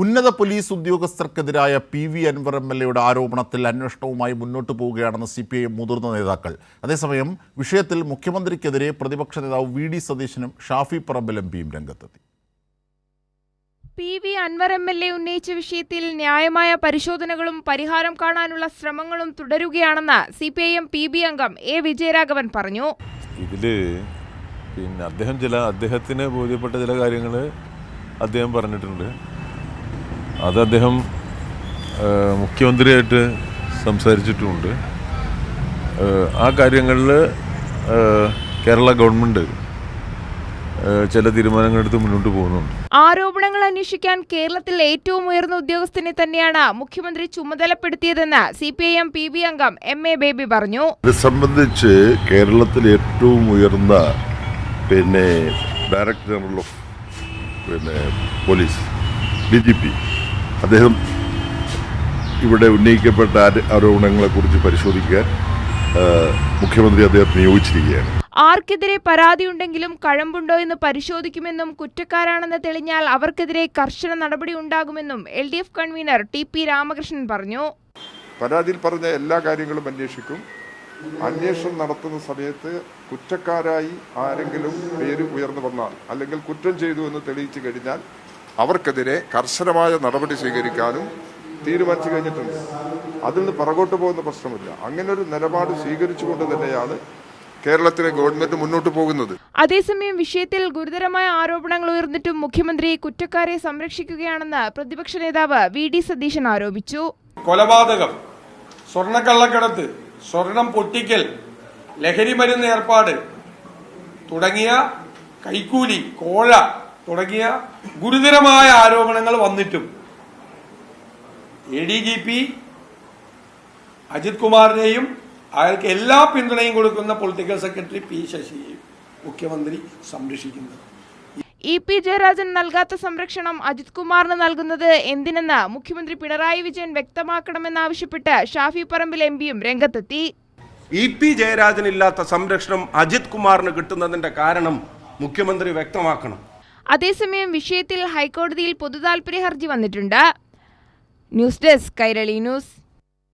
ഉന്നത police ഉദ്യോഗസ്ഥർക്കെതിരായ PV Anwar MLAയുടെ ആരോപണത്തിൽ അന്വേഷണവുമായി മുന്നോട്ട് പോവുകയാണെന്ന് CPIM മുതിർന്ന നേതാക്കൾ. അതേസമയം വിഷയത്തിൽ മുഖ്യമന്ത്രിക്കെതിരെ പ്രതിപക്ഷ നേതാവ് VD സതീശനും ഷാഫി പറമ്പിൽ MPയും രംഗത്തെത്തി. PV അൻവർ MLA ഉന്നയിച്ച വിഷയത്തിൽ ന്യായമായ പരിശോധനകളും പരിഹാരം കാണാനുള്ള ശ്രമങ്ങളും തുടരുകയാണെന്ന് CPIM PB അംഗം A. വിജയരാഘവൻ പറഞ്ഞു. ഇതില് അദ്ദേഹത്തിന് ബോധ്യപ്പെട്ട ചില കാര്യങ്ങൾ അദ്ദേഹം പറഞ്ഞിട്ടുണ്ട്. അത് അദ്ദേഹം മുഖ്യമന്ത്രിയായിട്ട് സംസാരിച്ചിട്ടുമുണ്ട്. ആ കാര്യങ്ങളിൽ കേരള ഗവൺമെൻറ് ചില തീരുമാനങ്ങളെടുത്ത് മുന്നോട്ട് പോകുന്നുണ്ട്. ആരോപണങ്ങൾ അന്വേഷിക്കാൻ കേരളത്തിൽ ഏറ്റവും ഉയർന്ന ഉദ്യോഗസ്ഥനെ തന്നെയാണ് മുഖ്യമന്ത്രി ചുമതലപ്പെടുത്തിയതെന്ന് CPIM PB അംഗം MA ബേബി പറഞ്ഞു. ഇത് സംബന്ധിച്ച് കേരളത്തിൽ ഏറ്റവും ഉയർന്ന director general of police DGP അദ്ദേഹം ഇവിടെ ഉന്നയിക്കപ്പെട്ട ആരോപണങ്ങളെക്കുറിച്ച് പരിശോധിക്കാൻ മുഖ്യമന്ത്രി അദ്ദേഹത്തെ നിയോഗിച്ചിരിക്കുകയാണ്. ആർക്കെതിരെ പരാതിയുണ്ടെങ്കിലും കഴമ്പുണ്ടോ എന്ന് പരിശോധിക്കുമെന്നും കുറ്റക്കാരാണെന്ന് തെളിഞ്ഞാൽ അവർക്കെതിരെ കർശന നടപടി ഉണ്ടാകുമെന്നും LDF കൺവീനർ TP രാമകൃഷ്ണൻ പറഞ്ഞു. പരാതിയിൽ പറഞ്ഞ എല്ലാ കാര്യങ്ങളും അന്വേഷിക്കും. അന്വേഷണം നടത്തുന്ന സമയത്ത് കുറ്റക്കാരായി ആരെങ്കിലും പേര് ഉയർന്നു വന്നാൽ അല്ലെങ്കിൽ കുറ്റം ചെയ്തു എന്ന് തെളിയിച്ചു കഴിഞ്ഞാൽ അവർക്കെതിരെ കർശനമായ നടപടി സ്വീകരിക്കാനും തീരുമാനിച്ചു കഴിഞ്ഞിട്ടുണ്ട്. അതിൽ നിന്ന് പുറകോട്ട് പോകുന്ന പ്രശ്നമില്ല. അങ്ങനെ ഒരു നിലപാട് സ്വീകരിച്ചുകൊണ്ട് തന്നെയാണ് കേരളത്തിലെ ഗവൺമെന്റ് മുന്നോട്ട് പോകുന്നത്. അതേസമയം വിഷയത്തിൽ ഗുരുതരമായ ആരോപണങ്ങൾ ഉയർന്നിട്ടും മുഖ്യമന്ത്രി കുറ്റക്കാരെ സംരക്ഷിക്കുകയാണെന്ന് പ്രതിപക്ഷ നേതാവ് VD സതീശൻ ആരോപിച്ചു. കൊലപാതകം, സ്വർണ്ണക്കള്ളക്കടത്ത്, സ്വർണം പൊട്ടിക്കൽ, ലഹരി മരുന്ന് ഏർപ്പാട് തുടങ്ങിയ കൈക്കൂലി, കോഴ തുടങ്ങിയ ഗുരുതരമായ ആരോപണങ്ങൾ വന്നിട്ടും ADGP അജിത് കുമാറിനെയും അയാൾക്ക് എല്ലാ പിന്തുണയും കൊടുക്കുന്ന പൊളിറ്റിക്കൽ സെക്രട്ടറി P ശശിയെയും മുഖ്യമന്ത്രി സംരക്ഷിക്കുന്നത്. EP ജയരാജൻ നൽകാത്ത സംരക്ഷണം അജിത് കുമാറിന് നൽകുന്നത് എന്തിനെന്ന് മുഖ്യമന്ത്രി പിണറായി വിജയൻ വ്യക്തമാക്കണമെന്നാവശ്യപ്പെട്ട് ഷാഫി പറമ്പിൽ MPയും രംഗത്തെത്തി. EP ജയരാജനില്ലാത്ത സംരക്ഷണം അജിത് കുമാറിന് കിട്ടുന്നതിന്റെ കാരണം മുഖ്യമന്ത്രി വ്യക്തമാക്കണം. അതേസമയം വിഷയത്തിൽ ഹൈക്കോടതിയിൽ പൊതുതാൽപര്യ ഹർജി വന്നിട്ടുണ്ട്. News desk Kairali news.